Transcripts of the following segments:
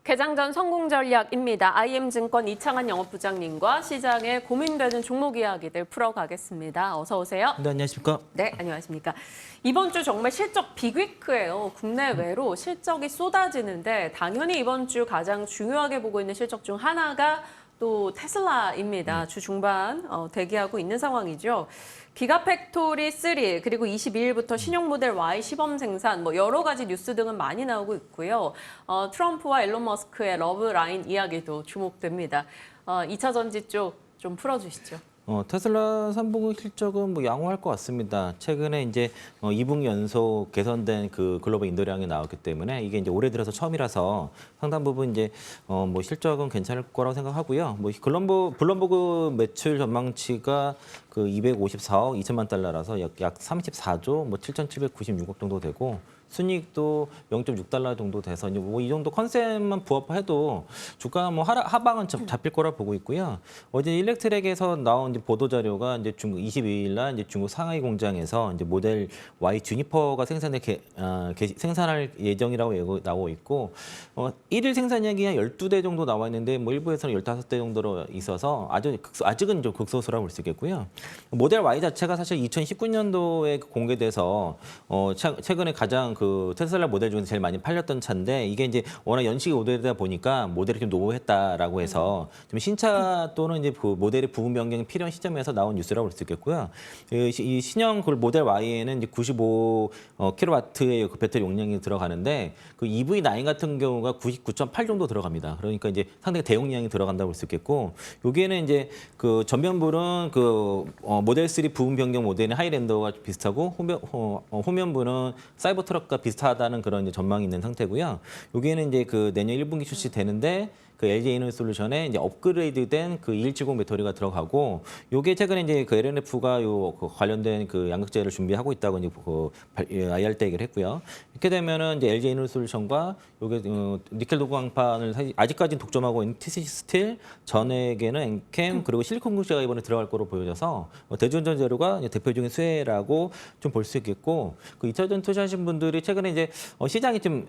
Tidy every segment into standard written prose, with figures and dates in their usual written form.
개장 전 성공 전략입니다. IM증권 이창한 영업부장님과 시장에 고민되는 종목 이야기들 풀어가겠습니다. 어서 오세요. 네, 안녕하십니까? 네, 안녕하십니까. 이번 주 정말 실적 빅위크예요. 국내외로 실적이 쏟아지는데 당연히 이번 주 가장 중요하게 보고 있는 실적 중 하나가 또 테슬라입니다. 주 중반 대기하고 있는 상황이죠. 기가팩토리 3 그리고 22일부터 신형 모델 Y 시범 생산 여러 가지 뉴스 등은 많이 나오고 있고요. 트럼프와 일론 머스크의 러브 라인 이야기도 주목됩니다. 2차 전지 쪽 좀 풀어주시죠. 테슬라 3분기 실적은 양호할 것 같습니다. 최근에 이제 2분기 연속 개선된 그 글로벌 인도량이 나왔기 때문에 이게 이제 올해 들어서 처음이라서 상당 부분 이제 실적은 괜찮을 거라고 생각하고요. 블룸버그 매출 전망치가 그 254억 2천만 달러라서 약 34조 7,796억 정도 되고 순이익도 0.6달러 정도 돼서 이 정도 컨셉만 부합해도 주가 하방은 잡힐 거라 보고 있고요. 어제 일렉트랙에서 나온 이제 보도 자료가 이제 중국 22일 날 이제 중국 상하이 공장에서 이제 모델 Y 주니퍼가 생산할 예정이라고 나오고 있고 1일 생산량이 한 12대 정도 나와 있는데 일부에서는 15대 정도로 있어서 아직은 좀 극소수라고 볼 수 있겠고요. 모델 Y 자체가 사실 2019년도에 공개돼서 최근에 가장 그 테슬라 모델 중에서 제일 많이 팔렸던 차인데 이게 이제 워낙 연식이 오래되다 보니까 모델이 좀 노후했다라고 해서 좀 신차 또는 이제 그 모델의 부분 변경이 필요한 시점에서 나온 뉴스라고 볼 수 있겠고요. 이 신형 그 모델 Y에는 이제 95kW의 그 배터리 용량이 들어가는데 그 EV9 같은 경우가 99.8 정도 들어갑니다. 그러니까 이제 상당히 대용량이 들어간다고 볼 수 있겠고 여기에는 이제 그 전면부는 그 모델 3 부분 변경 모델인 하이랜더가 비슷하고 후면부는 사이버 트럭과 비슷하다는 그런 이제 전망이 있는 상태고요. 여기에는 이제 그 내년 1분기 출시되는데 그 LG 에너지솔루션에 이제 업그레이드된 그 2170 배터리가 들어가고 요게 최근에 이제 그 LNF가 그 관련된 그 양극재를 준비하고 있다고 이제 그 IR 때 얘기를 했고요. 이렇게 되면은 이제 LG 에너지솔루션과 요게 니켈 도구 강판을 아직까지는 독점하고 있는 TC 스틸, 전액에는 엔캠 그리고 실리콘 공시가 이번에 들어갈 거로 보여져서 대전전 재료가 대표적인 수혜라고 좀 볼 수 있겠고 그 2차 전 투자하신 분들이 최근에 이제 시장이 좀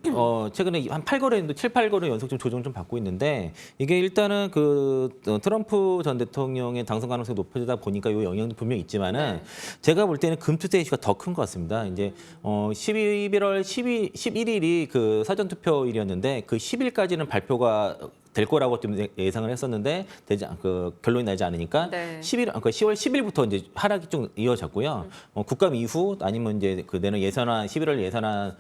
최근에 한 8거래인도 7, 8거래 연속 좀 조정 좀 받고 있는데 이게 일단은 그 트럼프 전 대통령의 당선 가능성이 높아지다 보니까 이 영향도 분명히 있지만은 제가 볼 때는 금투세 이슈가 더 큰 것 같습니다. 이제 11월 11일이 그 사전 투표일이었는데 그 10일까지는 발표가 될 거라고 좀 예상을 했었는데 결론이 나지 않으니까 10월 10일부터 이제 하락이 좀 이어졌고요. 국감 이후 아니면 이제 그 내년 예산안 11월 예산안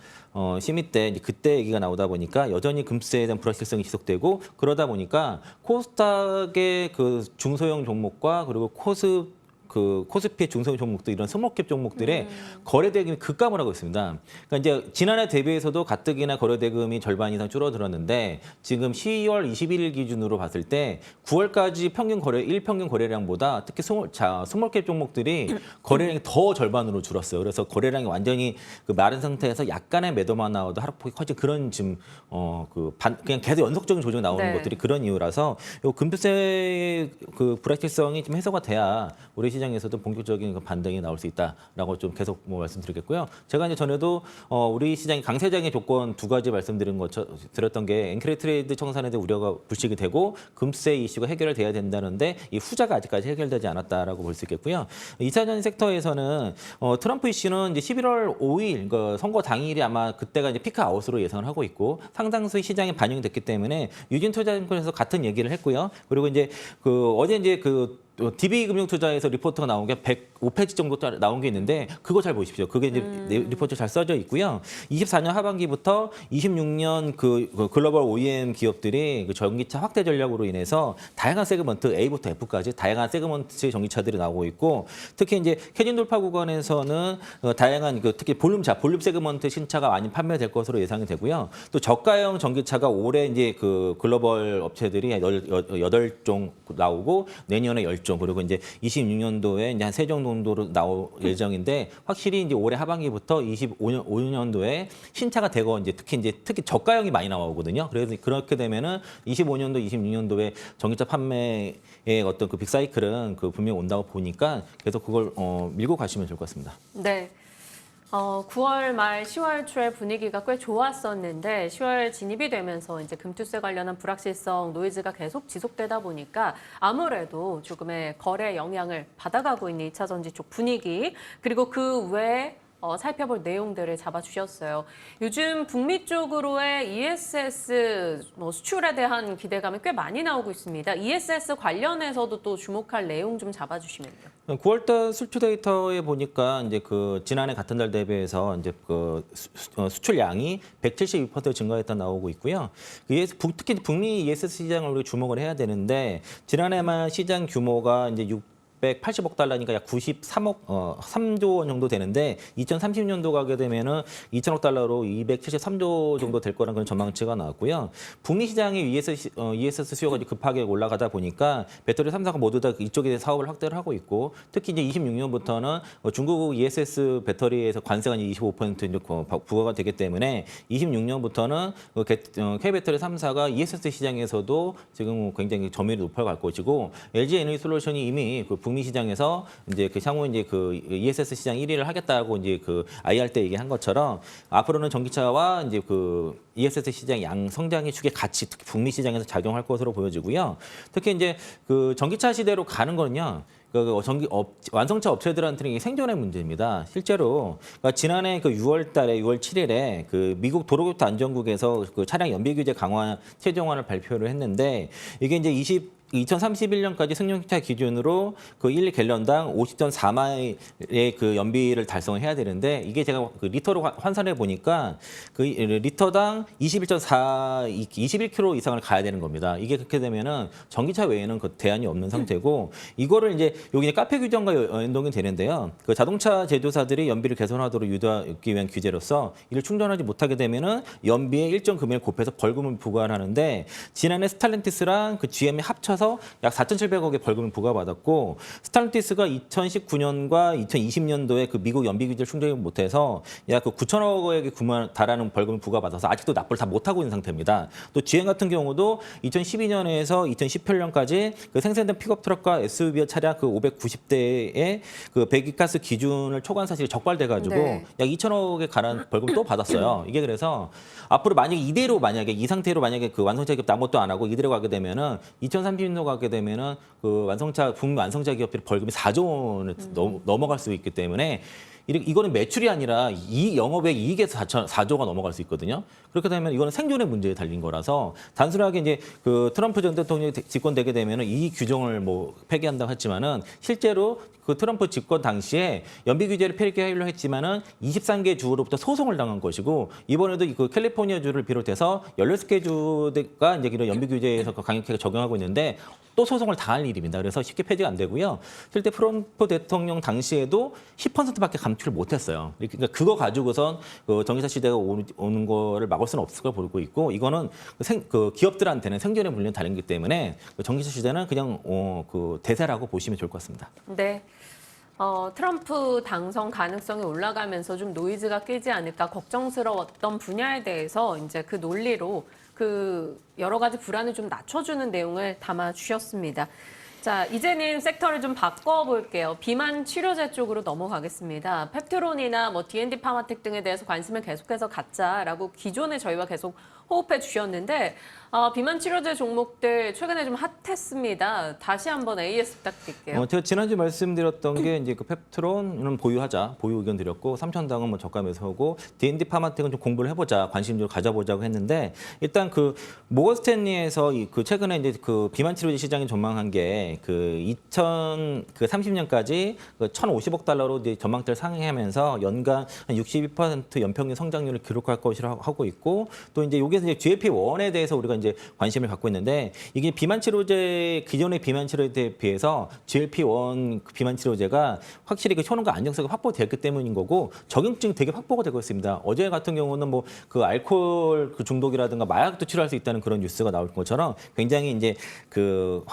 심의 때 이제 그때 얘기가 나오다 보니까 여전히 금수에 대한 불확실성이 지속되고 그러다 보니까 코스닥의 그 중소형 종목과 그리고 코스피의 중소형 종목들 이런 스몰캡 종목들의 거래 대금이 급감을 하고 있습니다. 그러니까 이제 지난해 대비해서도 가뜩이나 거래 대금이 절반 이상 줄어들었는데 지금 10월 21일 기준으로 봤을 때 9월까지 일평균 거래량보다 특히 스몰캡 종목들이 거래량이 더 절반으로 줄었어요. 그래서 거래량이 완전히 그 마른 상태에서 약간의 매도만 나와도 하락폭이 커진 그런 지금 그냥 계속 연속적인 조정이 나오는 것들이 그런 이유라서 요 금투세 그 불확실성이 좀 해소가 돼야 우리 시장에서도 본격적인 반등이 나올 수 있다라고 좀 계속 말씀드리겠고요. 제가 이제 전에도 우리 시장의 강세장의 조건 두 가지 드렸던 게 엔크레이 트레이드 청산에 대한 우려가 불식이 되고 금세 이슈가 해결돼야 된다는데 이 후자가 아직까지 해결되지 않았다라고 볼 수 있겠고요. 2차 전지 섹터에서는 트럼프 이슈는 이제 11월 5일 그 선거 당일이 아마 그때가 이제 피크 아웃으로 예상을 하고 있고 상당수 시장에 반영이 됐기 때문에 유진투자증권에서 같은 얘기를 했고요. 그리고 이제 어제 이제 DB금융투자에서 리포트가 나온 게 105페이지 정도 나온 게 있는데 그거 잘 보십시오. 그게 이제 리포트 잘 써져 있고요. 24년 하반기부터 26년 그 글로벌 OEM 기업들이 그 전기차 확대 전략으로 인해서 다양한 세그먼트 A부터 F까지 다양한 세그먼트의 전기차들이 나오고 있고 특히 이제 캐진 돌파 구간에서는 다양한 특히 볼륨 세그먼트 신차가 많이 판매될 것으로 예상이 되고요. 또 저가형 전기차가 올해 이제 그 글로벌 업체들이 8종 나오고 내년에 10종 그리고 이제 26년도에 이제 한 3종 정도로 나올 예정인데 확실히 이제 올해 하반기부터 25년도에 신차가 대거 특히 저가형이 많이 나오거든요. 그래서 그렇게 되면은 25년도, 26년도에 전기차 판매의 어떤 그 빅사이클은 분명히 온다고 보니까 계속 그걸 밀고 가시면 좋을 것 같습니다. 네. 9월 말 10월 초에 분위기가 꽤 좋았었는데 10월 진입이 되면서 이제 금투세 관련한 불확실성 노이즈가 계속 지속되다 보니까 아무래도 조금의 거래 영향을 받아가고 있는 2차 전지 쪽 분위기 그리고 그 외에 살펴볼 내용들을 잡아주셨어요. 요즘 북미 쪽으로의 ESS 수출에 대한 기대감이 꽤 많이 나오고 있습니다. ESS 관련해서도 또 주목할 내용 좀 잡아주시면요. 9월달 수출 데이터에 보니까 이제 그 지난해 같은 달 대비해서 이제 그 수출량이 172% 증가했다 나오고 있고요. 특히 북미 ESS 시장을 우리가 주목을 해야 되는데 지난해만 시장 규모가 이제 680억 달러니까 약 3조 원 정도 되는데 2030년도 가게 되면은 2천억 달러로 273조 정도 될 거라는 그런 전망치가 나왔고요. 북미 시장의 ESS 수요가 이제 급하게 올라가다 보니까 배터리 3사가 모두 다 이쪽에 사업을 확대를 하고 있고 특히 이제 26년부터는 중국 ESS 배터리에서 관세가 25% 이제 부과가 되기 때문에 26년부터는 K배터리 3사가 ESS 시장에서도 지금 굉장히 점유율이 높아갈 것이고 LG 에너지솔루션이 이미 북미 시장에서 이제 그 향후 이제 그 ESS 시장 1위를 하겠다고 이제 그 IR 때 얘기한 것처럼 앞으로는 전기차와 이제 그 ESS 시장 양 성장의 축에 같이 특히 북미 시장에서 작용할 것으로 보여지고요. 특히 이제 그 전기차 시대로 가는 거는요. 완성차 업체들한테는 이게 생존의 문제입니다. 실제로 그러니까 지난해 그 6월 7일에 그 미국 도로교통 안전국에서 그 차량 연비 규제 강화 최종안을 발표를 했는데 이게 이제 2031년까지 승용차 기준으로 그 1갤런당 50.4마일의 그 연비를 달성을 해야 되는데 이게 제가 그 리터로 환산해 보니까 그 리터당 21km 이상을 가야 되는 겁니다. 이게 그렇게 되면은 전기차 외에는 그 대안이 없는 상태고 이거를 이제 여기 카페 규정과 연동이 되는데요. 그 자동차 제조사들이 연비를 개선하도록 유도하기 위한 규제로서 이를 충전하지 못하게 되면은 연비에 일정 금액을 곱해서 벌금을 부과를 하는데 지난해 스탈렌티스랑 그 GM이 합쳐서 약 4,700억의 벌금을 부과받았고 스탈렌티스가 2019년과 2020년도에 그 미국 연비 규제를 충족을 못해서 약 그 9천억에 달하는 벌금을 부과받아서 아직도 납부를 다 못하고 있는 상태입니다. 또 GM 같은 경우도 2012년에서 2018년까지 그 생산된 픽업 트럭과 SUV 차량 그 590대의 그 배기가스 기준을 초과한 사실이 적발돼가지고 네. 약 2천억에 가는 벌금 또 받았어요. 이게 그래서 앞으로 만약에 이 상태로 만약에 그 완성차 기업 아무것도 안 하고 이대로 가게 되면은 2030년도 가게 되면은 그 북미 완성차 기업들이 벌금이 4조 원을 넘어갈 수 있기 때문에 이거는 매출이 아니라 이 영업액 이익에서 4조가 넘어갈 수 있거든요. 그렇게 되면 이거는 생존의 문제에 달린 거라서 단순하게 이제 그 트럼프 전 대통령이 집권되게 되면은 이 규정을 뭐 폐기한다고 했지만은 실제로 그 트럼프 집권 당시에 연비 규제를 폐기하려고 했지만은 23개 주로부터 소송을 당한 것이고 이번에도 그 캘리포니아 주를 비롯해서 16개 주가 이제 이런 연비 규제에서 강력하게 적용하고 있는데 또 소송을 당할 일입니다. 그래서 쉽게 폐지가 안 되고요. 실제 트럼프 대통령 당시에도 10%밖에 감축을 못했어요. 그러니까 그거 가지고선 그 전기차 시대가 오는 거를 막을 수는 없을 걸 보고 있고 이거는 그 기업들한테는 생존의 물리는 다른기 때문에 그 전기차 시대는 그냥 그 대세라고 보시면 좋을 것 같습니다. 네. 트럼프 당선 가능성이 올라가면서 좀 노이즈가 끼지 않을까 걱정스러웠던 분야에 대해서 이제 그 논리로 그 여러 가지 불안을 좀 낮춰주는 내용을 담아 주셨습니다. 자, 이제는 섹터를 좀 바꿔볼게요. 비만 치료제 쪽으로 넘어가겠습니다. 펩트론이나 뭐 D&D 파마텍 등에 대해서 관심을 계속해서 갖자라고 기존에 저희와 계속 호흡해 주셨는데 비만 치료제 종목들 최근에 좀 핫했습니다. 다시 한번 AS 부탁드릴게요. 제가 지난주 말씀드렸던 게 이제 그 펩트론은 보유하자, 보유 의견 드렸고 삼천당은 뭐 저가면서 하고 D&D 파마텍은 좀 공부를 해보자, 관심 좀 가져보자고 했는데 일단 그 모건 스탠리에서 그 최근에 이제 그 비만 치료제 시장이 전망한 게 그 2030년까지 그 1,050억 달러로 이제 전망대를 상회하면서 연간 한 62% 연평균 성장률을 기록할 것이라고 하고 있고 또 이제 여기서 이제 GLP-1에 대해서 우리가 이제 관심을 갖고 있는데 이게 비만 치료제 기존의 비만 치료제에 비해서 GLP-1 비만 치료제가 확실히 그 효능과 안정성이 확보됐기 때문인 거고 적용증이 되게 확보가 되고 있습니다. 어제 같은 경우는 뭐 그 알코올 그 중독이라든가 마약도 치료할 수 있다는 그런 뉴스가 나올 것처럼 굉장히 이제 그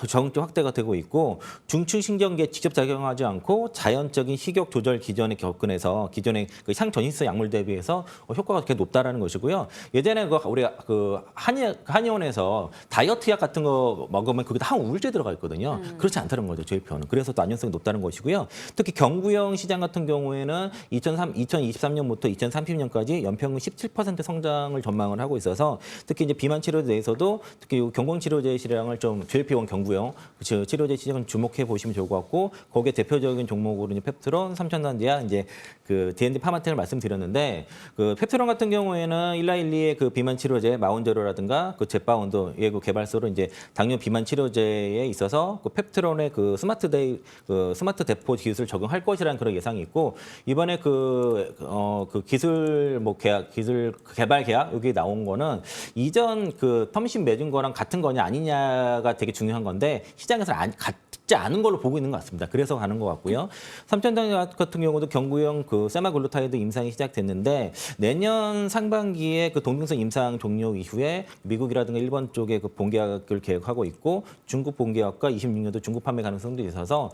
적응증 확대가 되고 있고 중추 신경계에 직접 작용하지 않고 자연적인 식욕 조절 기전에 접근해서 기존의 그 향전이성 약물 대비해서 효과가 되게 높다라는 것이고요. 예전에 우리가 그 한약 한의원에서 다이어트 약 같은 거 먹으면 거기다 항우울제 들어가 있거든요. 그렇지 않다는 거죠, JPO는. 그래서 또 안전성이 높다는 것이고요. 특히 경구형 시장 같은 경우에는 2023년부터 2030년까지 연평균 17% 성장을 전망을 하고 있어서 특히 이제 비만 치료에 대해서도 특히 경공 치료제 시장을 좀 JP1 경구형 치료제 시장을 주목해 보시면 좋을 것 같고 거기에 대표적인 종목으로 이제 펩트론, 삼천단제약 이제 그 D&D 파마텍을 말씀드렸는데 그 펩트론 같은 경우에는 일라일리의 그 비만 치료제 마운제로라든가 그 젯바운드 그 개발소로 이제 당뇨 비만 치료제에 있어서 그 펩트론의 그 스마트 대포 기술을 적용할 것이라는 그런 예상이 있고 이번에 그 기술 기술 개발 계약 여기 나온 거는 이전 그 펌신 맺은 거랑 같은 거냐 아니냐가 되게 중요한 건데 시장에서는 같지 않은 걸로 보고 있는 것 같습니다. 그래서 가는 것 같고요. 삼천당 같은 경우도 경구형 그 세마글루타이드 임상이 시작됐는데 내년 상반기에 그 동등성 임상 종료 이후에 미국이라든가 일본 쪽에 그 본계약을 계획하고 있고 중국 본계약과 26년도 중국 판매 가능성도 있어서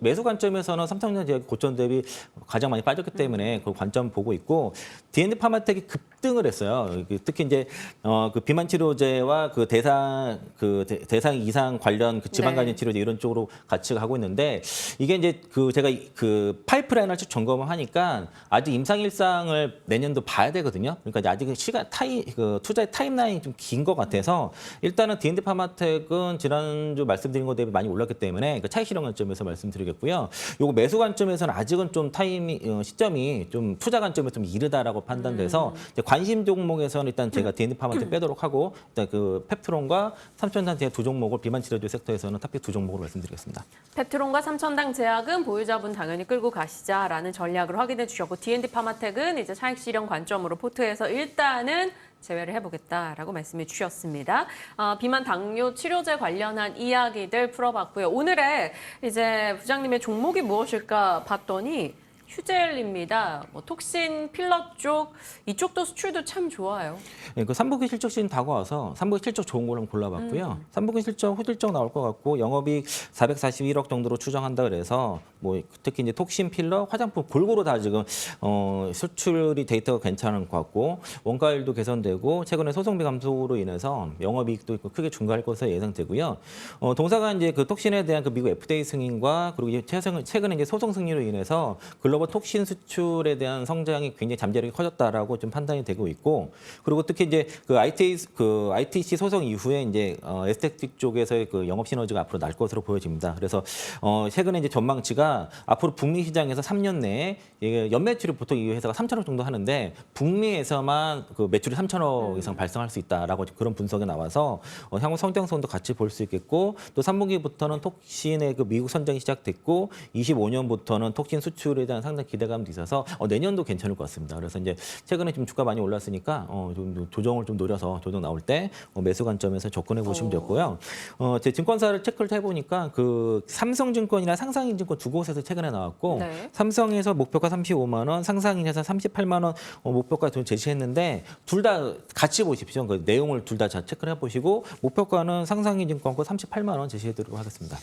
매수 관점에서는 삼성전자 고점 대비 가장 많이 빠졌기 때문에 그 관점 보고 있고 D&D 파마텍이 급등을 했어요. 특히 이제 그 비만 치료제와 그 대상 이상 관련 그 지방 간염 치료제 이런 쪽으로 같이 가고 있는데 이게 이제 그 제가 그 파이프라인을 쭉 점검을 하니까 아직 임상 일상을 내년도 봐야 되거든요. 그러니까 아직 그 투자의 타임라인이 좀 긴 것 같아서 일단은 D&D 파마텍은 지난주 말씀드린 것 대비 많이 올랐기 때문에 그 차익 실현 관점에서 말씀드리겠고요. 요거 매수 관점에서는 아직은 좀 시점이 좀 투자 관점에서 좀 이르다라고 판단돼서 이제 관심 종목에서는 일단 제가 D&D 파마텍 빼도록 하고 일단 그 펩트론과 삼천단 제약 두 종목을 비만 치료제 섹터에서는 탑픽 두 종목으로 말씀드리겠습니다. 펩트론과 삼천당 제약은 보유자분 당연히 끌고 가시자라는 전략을 확인해 주셨고 D&D 파마텍은 이제 차익 실현 관점으로 포트에서 일단은 제외를 해보겠다라고 말씀해 주셨습니다. 비만 당뇨 치료제 관련한 이야기들 풀어봤고요. 오늘의 이제 부장님의 종목이 무엇일까 봤더니 휴젤입니다. 톡신 필러 쪽 이쪽도 수출도 참 좋아요. 네, 그 3분기 실적 시즌 다가와서 3분기 실적 좋은 걸로 골라봤고요. 3분기 실적 나올 것 같고 영업이익 441억 정도로 추정한다 그래서 뭐 특히 이제 톡신 필러 화장품 골고루 다 지금 수출이 데이터가 괜찮은 것 같고 원가율도 개선되고 최근에 소송비 감소로 인해서 영업이익도 크게 증가할 것으로 예상되고요. 동사가 이제 그 톡신에 대한 그 미국 FDA 승인과 그리고 이제 최근에 이제 소송 승리로 인해서 글로벌 톡신 수출에 대한 성장이 굉장히 잠재력이 커졌다라고 좀 판단이 되고 있고 그리고 특히 이제 그 ITC 소송 이후에 이제 에스테틱 쪽에서의 그 영업 시너지가 앞으로 날 것으로 보여집니다. 그래서 최근에 이제 전망치가 앞으로 북미 시장에서 3년 내에 연매출이 보통 이 회사가 3천억 정도 하는데 북미에서만 그 매출이 3천억 이상 발생할 수 있다라고 그런 분석이 나와서 향후 성장성도 같이 볼 수 있겠고 또 3분기부터는 톡신의 그 미국 선정이 시작됐고 25년부터는 톡신 수출에 대한 상당히 기대감도 있어서 내년도 괜찮을 것 같습니다. 그래서 이제 최근에 좀 주가 많이 올랐으니까 좀 조정을 좀 노려서 조정 나올 때 매수 관점에서 접근해 보시면 좋고요. 제 증권사를 체크를 해보니까 그 삼성증권이나 상상인증권 두 곳에서 최근에 나왔고 네. 삼성에서 목표가 35만 원, 상상인에서 38만 원 목표가 좀 제시했는데 둘 다 같이 보십시오. 그 내용을 둘 다 체크를 해보시고 목표가는 상상인증권과 38만 원 제시해드리도록 하겠습니다.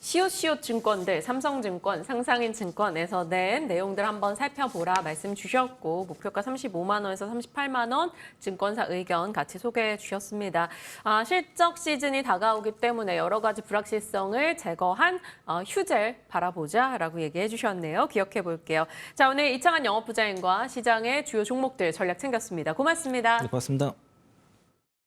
시오시오 증권 대 삼성증권, 상상인증권에서 낸 내용들 한번 살펴보라 말씀 주셨고 목표가 35만 원에서 38만 원 증권사 의견 같이 소개해 주셨습니다. 실적 시즌이 다가오기 때문에 여러 가지 불확실성을 제거한 휴젤 바라보자라고 얘기해 주셨네요. 기억해 볼게요. 자, 오늘 이창한 영업부장님과 시장의 주요 종목들 전략 챙겼습니다. 고맙습니다. 네, 고맙습니다.